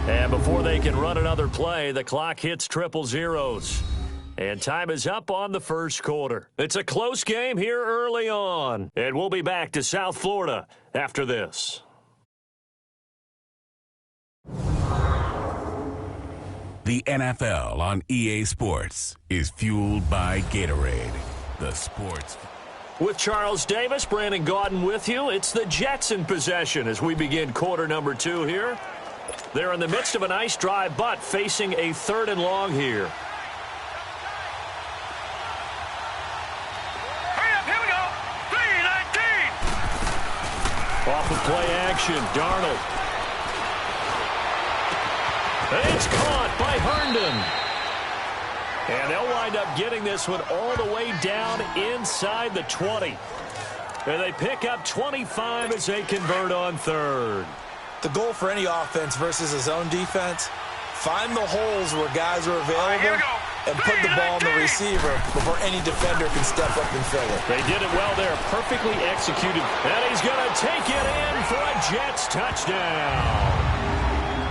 And before they can run another play, the clock hits triple zeros. And time is up on the first quarter. It's a close game here early on. And we'll be back to South Florida after this. The NFL on EA Sports is fueled by Gatorade, the sports. With Charles Davis, Brandon Gaudin with you. It's the Jets in possession as we begin quarter number 2 here. They're in the midst of a nice drive, but facing a 3rd and long here. Off of play action, Darnold. And it's caught by Herndon. And they'll wind up getting this one all the way down inside the 20. And they pick up 25 as they convert on 3rd. The goal for any offense versus his own defense, find the holes where guys are available and put the ball on the receiver before any defender can step up and fill it. They did it well there, perfectly executed. And he's going to take it in for a Jets touchdown.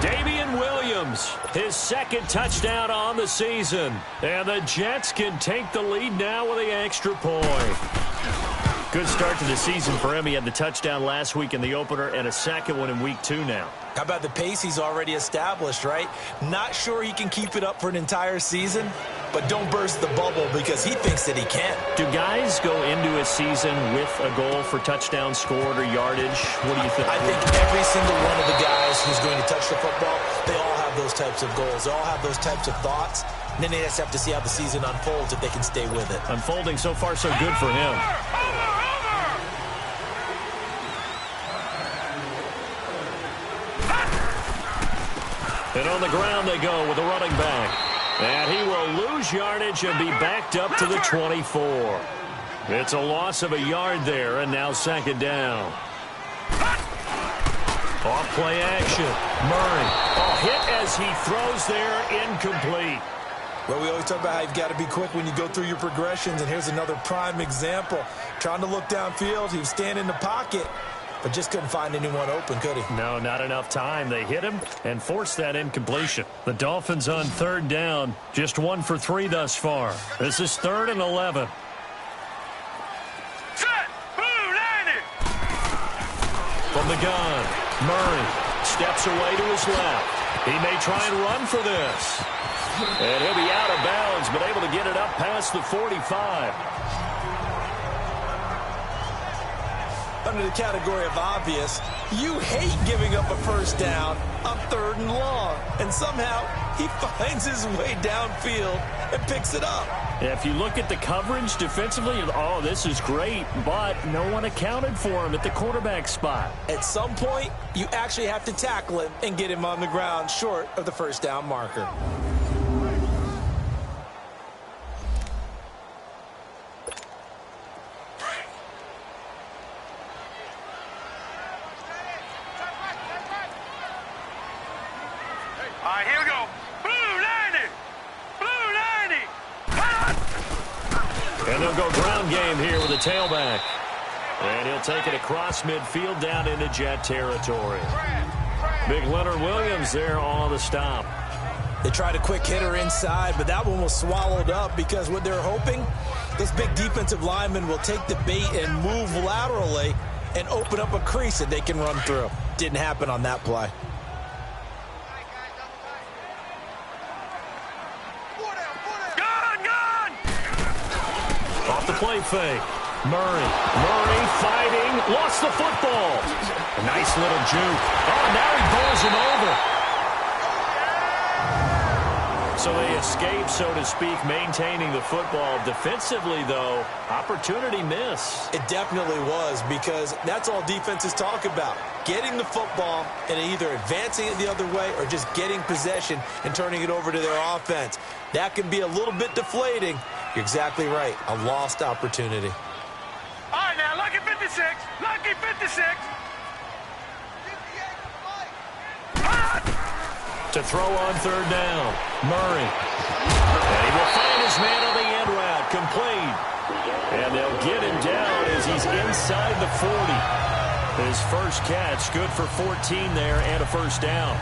Damian Williams, his 2nd touchdown on the season. And the Jets can take the lead now with the extra point. Good start to the season for him. He had the touchdown last week in the opener and a 2nd one in week 2 now. How about the pace he's already established, right? Not sure he can keep it up for an entire season, but don't burst the bubble because he thinks that he can. Do guys go into a season with a goal for touchdown scored or yardage? What do you think? I think every single one of the guys who's going to touch the football, they all have those types of goals. They all have those types of thoughts. And then they just have to see how the season unfolds if they can stay with it. Unfolding so far so good for him. And on the ground they go with a running back. And he will lose yardage and be backed up to the 24. It's a loss of a yard there, and now 2nd down. Off play action. Murray. A hit as he throws there, incomplete. Well, we always talk about how you've got to be quick when you go through your progressions, and here's another prime example. Trying to look downfield, he was standing in the pocket, but just couldn't find anyone open, could he? No, not enough time. They hit him and forced that incompletion. The Dolphins on 3rd down, just 1 for 3 thus far. This is 3rd and 11. Set! Blue 90! From the gun, Murray steps away to his left. He may try and run for this. And he'll be out of bounds, but able to get it up past the 45. Under the category of obvious, you hate giving up a 1st down on 3rd and long. And somehow he finds his way downfield and picks it up. Yeah, if you look at the coverage defensively, oh, this is great, but no one accounted for him at the quarterback spot. At some point, you actually have to tackle him and get him on the ground short of the 1st down marker. All right, here we go. Blue 90! Blue 90! And they'll go ground game here with a tailback. And he'll take it across midfield down into Jet territory. Big Leonard Williams there on the stop. They tried a quick hitter inside, but that one was swallowed up because what they're hoping, this big defensive lineman will take the bait and move laterally and open up a crease that they can run through. Didn't happen on that play. Off the play fake. Murray fighting. Lost the football. A nice little juke. Oh, now he bowls him over. So they escape, so to speak, maintaining the football. Defensively, though, opportunity miss. It definitely was because that's all defenses talk about. Getting the football and either advancing it the other way or just getting possession and turning it over to their offense. That can be a little bit deflating. You're exactly right. A lost opportunity. All right, now, lucky 56. Lucky 56. To throw on 3rd down. Murray. And he will find his man on the end route. Complete. And they'll get him down as he's inside the 40. His first catch, good for 14 there and a 1st down.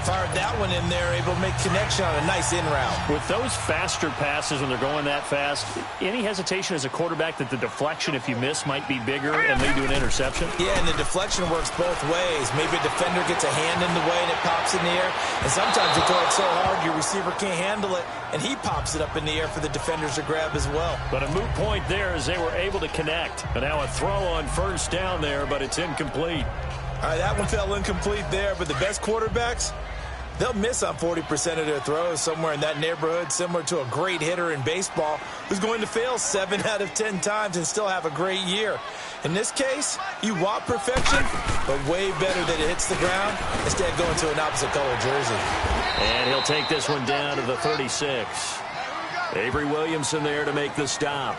Fired that one in there, able to make connection on a nice in route. With those faster passes when they're going that fast, any hesitation as a quarterback that the deflection, if you miss, might be bigger and lead to an interception? Yeah, and the deflection works both ways. Maybe a defender gets a hand in the way and it pops in the air. And sometimes you throw it so hard your receiver can't handle it, and he pops it up in the air for the defenders to grab as well. But a moot point there as they were able to connect. And now a throw on first down there, but it's incomplete. All right, that one fell incomplete there, but the best quarterbacks, they'll miss on 40% of their throws, somewhere in that neighborhood, similar to a great hitter in baseball who's going to fail 7 out of 10 times and still have a great year. In this case, you want perfection, but way better that it hits the ground instead of going to an opposite color jersey. And he'll take this one down to the 36. Avery Williamson there to make the stop.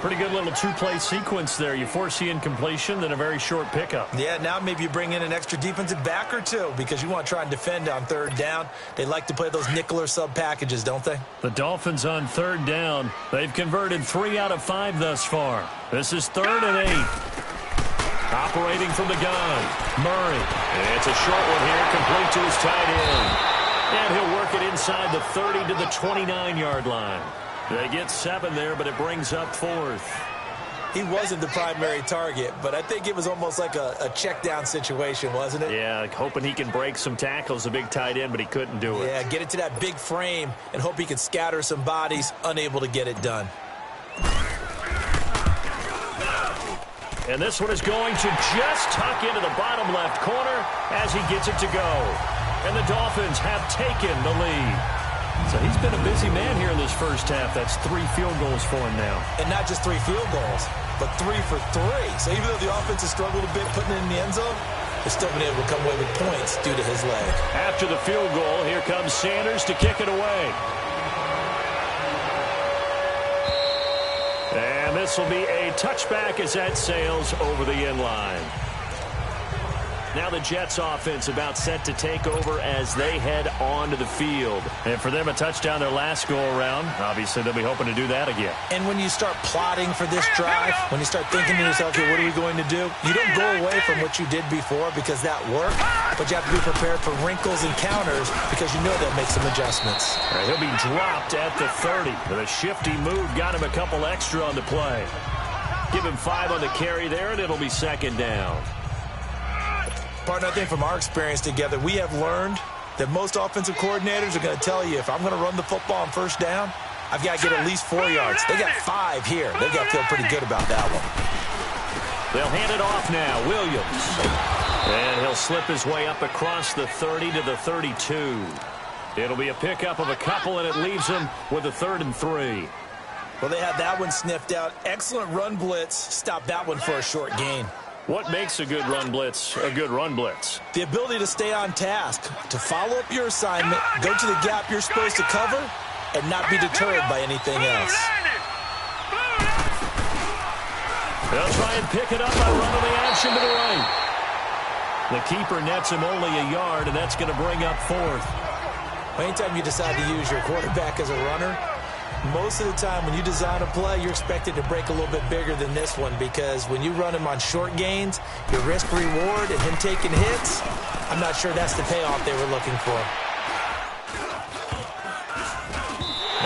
Pretty good little two-play sequence there. You force the incompletion, then a very short pickup. Yeah, now maybe you bring in an extra defensive back or two because you want to try and defend on third down. They like to play those nickel or sub packages, don't they? The Dolphins on third down. They've converted 3 out of 5 thus far. This is 3rd and 8. Operating from the gun, Murray. And it's a short one here, complete to his tight end. And he'll work it inside the 30 to the 29-yard line. They get 7 there, but it brings up 4th. He wasn't the primary target, but I think it was almost like a check down situation, wasn't it? Yeah, hoping he can break some tackles, a big tight end, but he couldn't do it. Yeah, get it to that big frame and hope he can scatter some bodies, unable to get it done. And this one is going to just tuck into the bottom left corner as he gets it to go. And the Dolphins have taken the lead. So he's been a busy man here in this first half. That's 3 field goals for him now. And not just 3 field goals, but 3 for 3. So even though the offense has struggled a bit putting it in the end zone, they've still been able to come away with points due to his leg. After the field goal, here comes Sanders to kick it away. And this will be a touchback as that sails over the end line. Now the Jets offense about set to take over as they head onto the field. And for them, a touchdown their last go-around. Obviously, they'll be hoping to do that again. And when you start plotting for this drive, when you start thinking to yourself, okay, what are we going to do? You don't go away from what you did before because that worked, but you have to be prepared for wrinkles and counters because you know they'll make some adjustments. All right, he'll be dropped at the 30. With a shifty move, got him a couple extra on the play. Give him 5 on the carry there, and it'll be 2nd down. Partner, I think from our experience together, we have learned that most offensive coordinators are going to tell you, if I'm going to run the football on first down, I've got to get at least 4 yards. They got 5 here. They've got to feel pretty good about that one. They'll hand it off now. Williams. And he'll slip his way up across the 30 to the 32. It'll be a pickup of a couple, and it leaves him with a 3rd and 3. Well, they had that one sniffed out. Excellent run blitz. Stop that one for a short gain. What makes a good run blitz a good run blitz? The ability to stay on task, to follow up your assignment, go to the gap you're supposed to cover, and not be deterred by anything else. They'll try and pick it up by running the action to the right. The keeper nets him only a yard, and that's going to bring up 4th. Anytime you decide to use your quarterback as a runner, most of the time when you design a play, you're expected to break a little bit bigger than this one because when you run him on short gains, your risk-reward and him taking hits, I'm not sure that's the payoff they were looking for.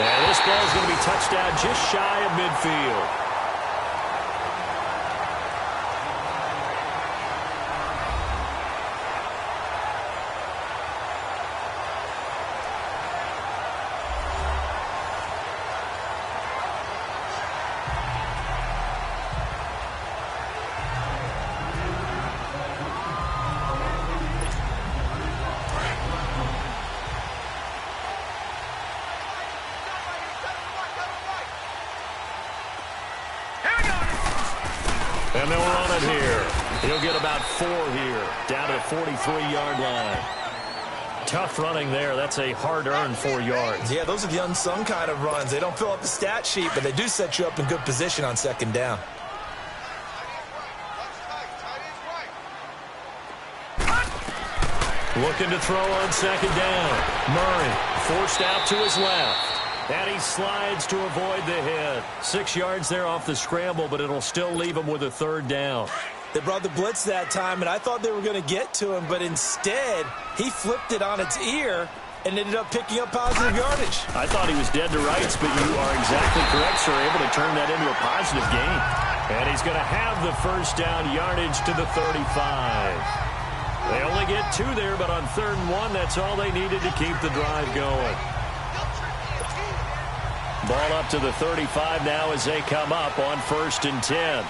And this ball is going to be touched down just shy of midfield. And they'll run it here. He'll get about 4 here, down to the 43-yard line. Tough running there. That's a hard-earned 4 yards. Yeah, those are the unsung kind of runs. They don't fill up the stat sheet, but they do set you up in good position on 2nd down. Looking to throw on 2nd down. Murray forced out to his left. And he slides to avoid the hit. 6 yards there off the scramble, but it'll still leave him with a 3rd down. They brought the blitz that time, and I thought they were going to get to him, but instead, he flipped it on its ear and ended up picking up positive yardage. I thought he was dead to rights, but you are exactly correct, sir. Able to turn that into a positive gain. And he's going to have the first down yardage to the 35. They only get 2 there, but on 3rd and 1, that's all they needed to keep the drive going. Ball up to the 35 now as they come up on 1st and 10.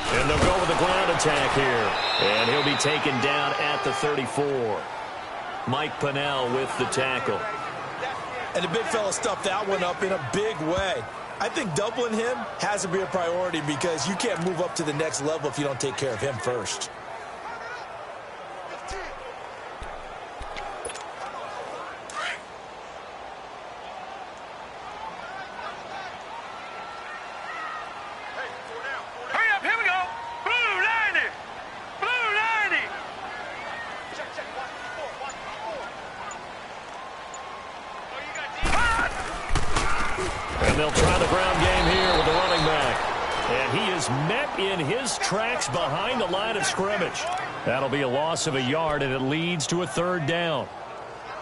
And they'll go with the ground attack here. And he'll be taken down at the 34. Mike Pennell with the tackle. And the big fella stuffed that one up in a big way. I think doubling him has to be a priority because you can't move up to the next level if you don't take care of him first. Hurry up, here we go. Blue 90. Blue 90. And they'll try the ground game here with the running back. And he is met in his tracks behind the line of scrimmage. That'll be a loss of a yard, and it leads to a 3rd down.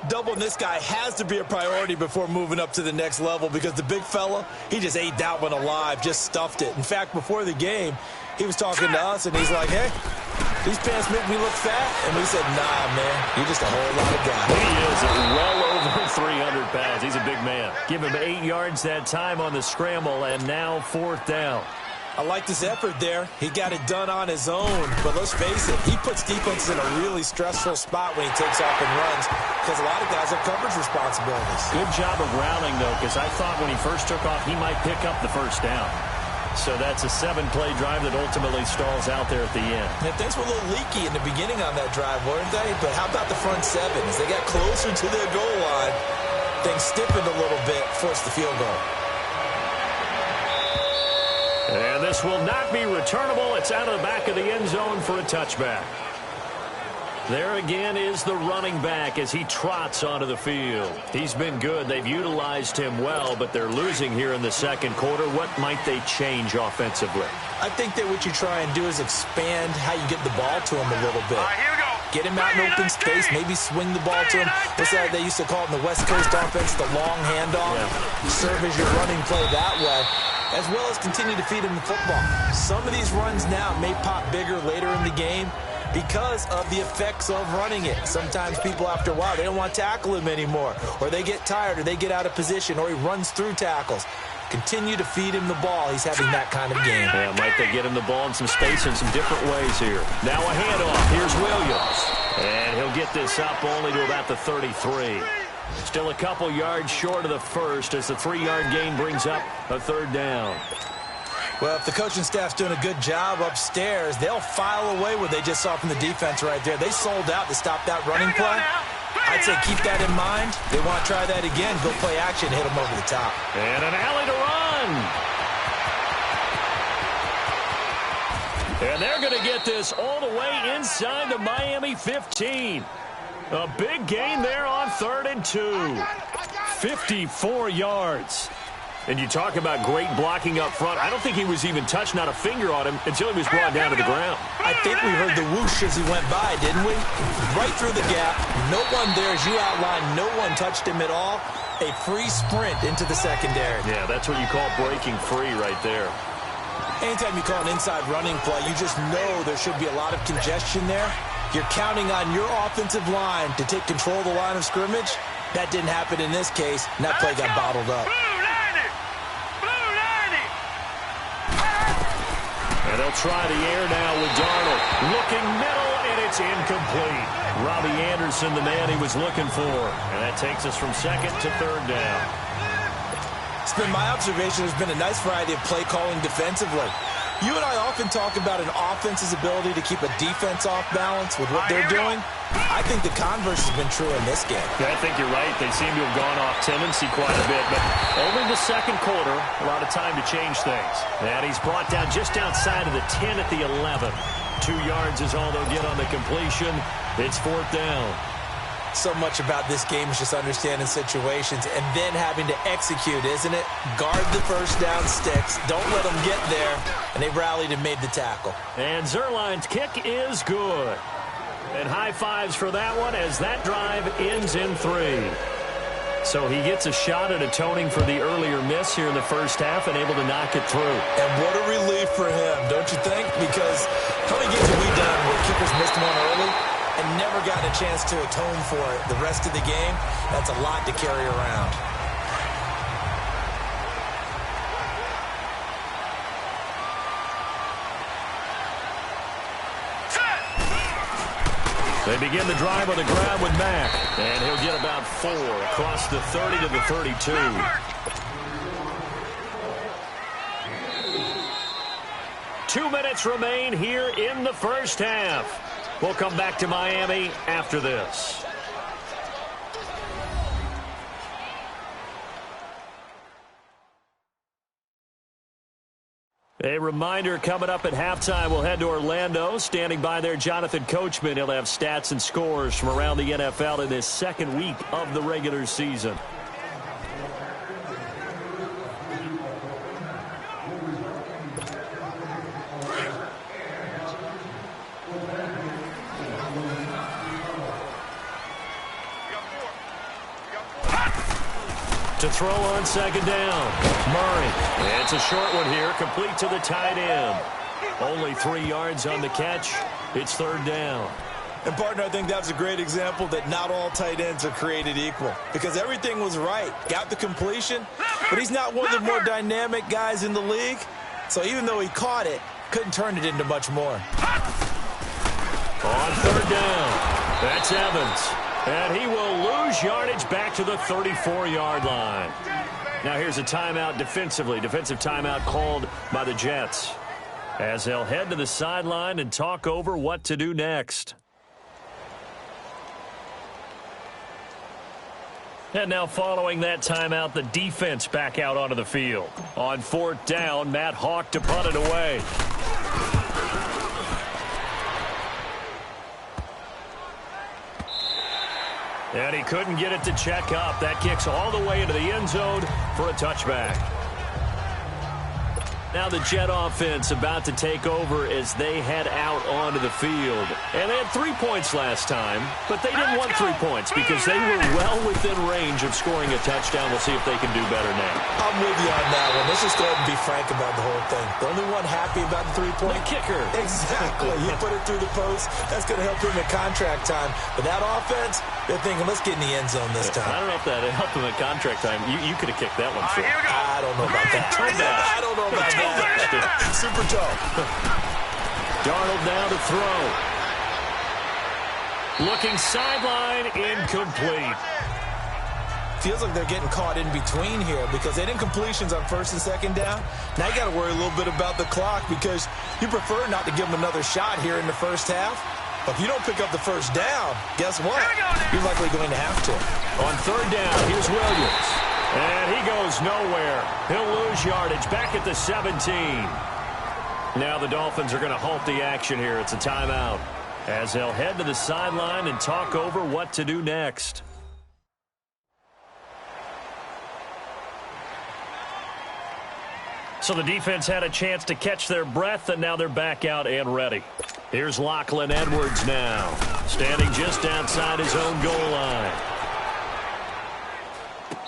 Doubling this guy has to be a priority before moving up to the next level because the big fella, he just ate that one alive, just stuffed it. In fact, before the game, he was talking to us, and he's like, hey, these pants make me look fat. And we said, nah, man, you're just a whole lot of guy. He is well over 300 pounds. He's a big man. Give him 8 yards that time on the scramble, and now 4th down. I like this effort there. He got it done on his own. But let's face it, he puts defenses in a really stressful spot when he takes off and runs because a lot of guys have coverage responsibilities. Good job of rallying, though, because I thought when he first took off, he might pick up the 1st down. So that's a 7-play drive that ultimately stalls out there at the end. And things were a little leaky in the beginning on that drive, weren't they? But how about the front 7? As they got closer to their goal line, things stiffened a little bit, forced the field goal. And this will not be returnable. It's out of the back of the end zone for a touchback. There again is the running back as he trots onto the field. He's been good. They've utilized him well, but they're losing here in the 2nd quarter. What might they change offensively? I think that what you try and do is expand how you get the ball to him a little bit. Here we go. Get him out in open space, maybe swing the ball to him. What's that they used to call it in the West Coast offense, the long handoff? Yeah. Serve as your running play that way, as well as continue to feed him the football. Some of these runs now may pop bigger later in the game because of the effects of running it. Sometimes people, after a while, they don't want to tackle him anymore, or they get tired, or they get out of position, or he runs through tackles. Continue to feed him the ball. He's having that kind of game. Yeah, might they get him the ball in some space in some different ways here. Now a handoff. Here's Williams. And he'll get this up only to about the 33. Still a couple yards short of the first as the 3-yard gain brings up a 3rd down. Well, if the coaching staff's doing a good job upstairs, they'll file away what they just saw from the defense right there. They sold out to stop that running play. I'd say keep that in mind. They want to try that again. Go play action, hit them over the top. And an alley to run. And they're going to get this all the way inside the Miami 15. A big gain there on 3rd and 2. 54 yards. And you talk about great blocking up front. I don't think he was even touched, not a finger on him, until he was brought down to the ground. I think we heard the whoosh as he went by, didn't we? Right through the gap. No one there, as you outlined, no one touched him at all. A free sprint into the secondary. Yeah, that's what you call breaking free right there. Anytime you call an inside running play, you just know there should be a lot of congestion there. You're counting on your offensive line to take control of the line of scrimmage. That didn't happen in this case, and that play got bottled up. And they'll try the air now with Darnold. Looking middle, and it's incomplete. Robbie Anderson, the man he was looking for. And that takes us from 2nd to 3rd down. It's been my observation there's been a nice variety of play calling defensively. You and I often talk about an offense's ability to keep a defense off balance with what they're doing. I think the converse has been true in this game. Yeah, I think you're right. They seem to have gone off tendency quite a bit, but only the 2nd quarter, a lot of time to change things. And he's brought down just outside of the 10 at the 11. 2 yards is all they'll get on the completion. It's 4th down. So much about this game is just understanding situations and then having to execute, isn't it? Guard the first down sticks. Don't let them get there. And they rallied and made the tackle. And Zuerlein's kick is good. And high fives for that one as that drive ends in 3. So he gets a shot at atoning for the earlier miss here in the first half and able to knock it through. And what a relief for him, don't you think? Because how many games have we done where kickers missed one early and never gotten a chance to atone for it the rest of the game? That's a lot to carry around. They begin the drive with a grab with Mack. And he'll get about 4 across the 30 to the 32. Two minutes remain here in the first half. We'll come back to Miami after this. A reminder coming up at halftime, we'll head to Orlando. Standing by there, Jonathan Coachman. He'll have stats and scores from around the NFL in this second week of the regular season. To throw on second down, Murray. And it's a short one here, complete to the tight end. Only 3 yards on the catch. It's third down. And, partner, I think that's a great example that not all tight ends are created equal. Because everything was right. Got the completion, but he's not one of the more dynamic guys in the league. So even though he caught it, couldn't turn it into much more. On third down, that's Evans. And he will lose yardage back to the 34-yard line. Now here's a timeout defensively. Defensive timeout called by the Jets, as they'll head to the sideline and talk over what to do next. And now following that timeout, the defense back out onto the field. On fourth down, Matt Hawk to punt it away. And he couldn't get it to check up. That kicks all the way into the end zone for a touchback. Now the Jet offense about to take over as they head out onto the field. And they had 3 points last time, but they didn't want 3 points because they were well within range of scoring a touchdown. We'll see if they can do better now. I'm with you on that one. Let's just go ahead and be frank about the whole thing. The only one happy about the 3-point kicker. Exactly. You put it through the post. That's going to help him at contract time. But that offense, they're thinking, let's get in the end zone this time. I don't know if that helped him at contract time. You could have kicked that one through. I don't know about that. I don't know about that. Super tall. Darnold now to throw. Looking sideline, incomplete. Feels like they're getting caught in between here because they didn't completions on first and second down. Now you got to worry a little bit about the clock because you prefer not to give them another shot here in the first half. But if you don't pick up the first down, guess what? You're likely going to have to. On third down, here's Williams. And he goes nowhere. He'll lose yardage back at the 17. Now the Dolphins are going to halt the action here. It's a timeout as they'll head to the sideline and talk over what to do next. So the defense had a chance to catch their breath, and now they're back out and ready. Here's Lachlan Edwards now, standing just outside his own goal line.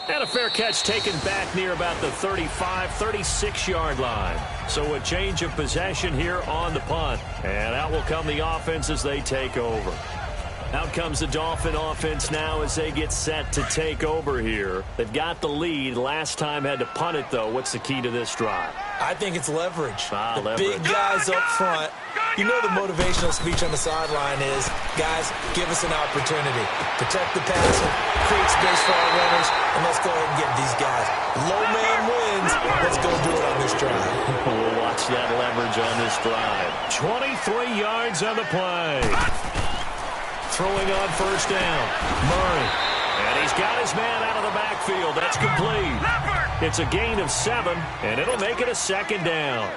And a fair catch taken back near about the 35, 36-yard line. So a change of possession here on the punt. And out will come the offense as they take over. Out comes the Dolphin offense now as they get set to take over here. They've got the lead. Last time had to punt it, though. What's the key to this drive? I think it's leverage. Leverage. Big guys up front. You know the motivational speech on the sideline is, guys, give us an opportunity. Protect the passer, create space for our runners, and let's go ahead and get these guys. Low man wins. Let's go do it on this drive. We'll watch that leverage on this drive. 23 yards on the play. Throwing on first down, Murray. And he's got his man out of the backfield. That's complete. It's a gain of 7, and it'll make it a second down.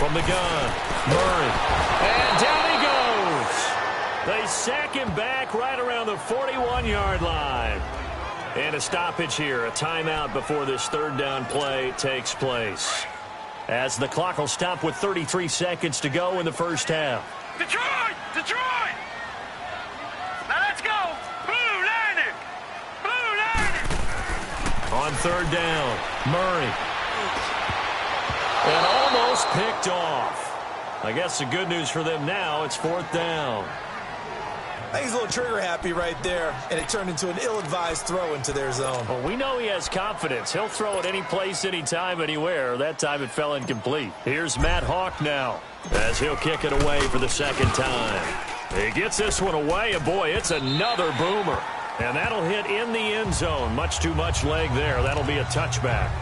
from the gun. Murray. And down he goes. They sack him back right around the 41-yard line. And a stoppage here, a timeout before this third down play takes place. As the clock will stop with 33 seconds to go in the first half. Detroit! Detroit! Now let's go! Blue Lightning! Blue Lightning! On third down, Murray. And almost picked off. I guess the good news for them now, it's fourth down. I think he's a little trigger happy right there, and it turned into an ill-advised throw into their zone. Well, we know he has confidence. He'll throw it any place, anytime, anywhere. That time it fell incomplete. Here's Matt Hawk now as he'll kick it away for the second time. He gets this one away, and boy, it's another boomer. And that'll hit in the end zone. Much too much leg there. That'll be a touchback.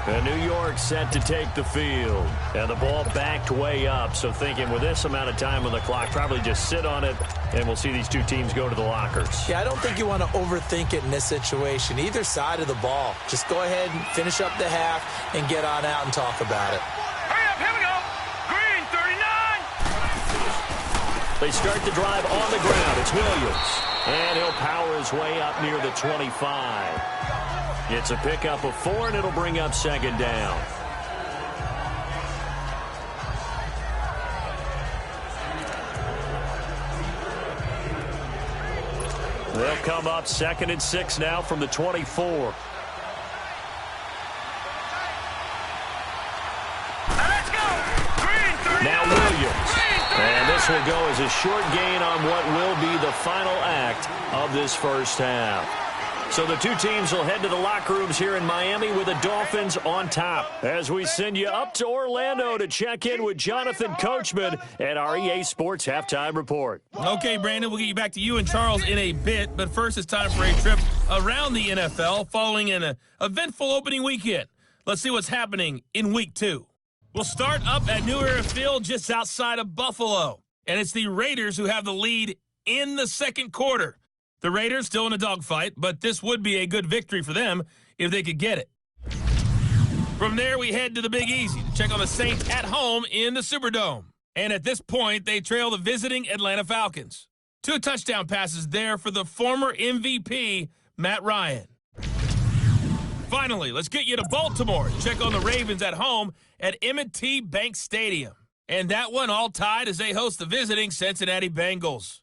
And New York set to take the field. And the ball backed way up. So thinking with this amount of time on the clock, probably just sit on it, and we'll see these two teams go to the lockers. Yeah, I don't think you want to overthink it in this situation. Either side of the ball. Just go ahead and finish up the half and get on out and talk about it. Hurry up, here we go! Green, 39! They start the drive on the ground. It's Williams. And he'll power his way up near the 25. It's a pickup of 4, and it'll bring up second down. They'll come up 2nd and 6 now from the 24. Now let's go! Green, 39! Now Williams. And this will go as a short gain on what will be the final act of this first half. So the two teams will head to the locker rooms here in Miami with the Dolphins on top. As we send you up to Orlando to check in with Jonathan Coachman at our EA Sports Halftime Report. Okay, Brandon, we'll get you back to you and Charles in a bit. But first, it's time for a trip around the NFL following an eventful opening weekend. Let's see what's happening in Week 2. We'll start up at New Era Field just outside of Buffalo. And it's the Raiders who have the lead in the second quarter. The Raiders still in a dogfight, but this would be a good victory for them if they could get it. From there, we head to the Big Easy to check on the Saints at home in the Superdome. And at this point, they trail the visiting Atlanta Falcons. 2 touchdown passes there for the former MVP, Matt Ryan. Finally, let's get you to Baltimore to check on the Ravens at home at M&T Bank Stadium. And that one all tied as they host the visiting Cincinnati Bengals.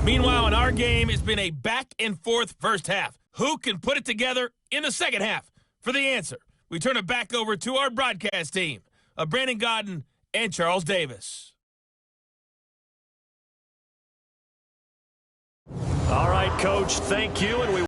Meanwhile, in our game, it's been a back-and-forth first half. Who can put it together in the second half? For the answer, we turn it back over to our broadcast team of Brandon Godden and Charles Davis. All right, Coach, thank you. And we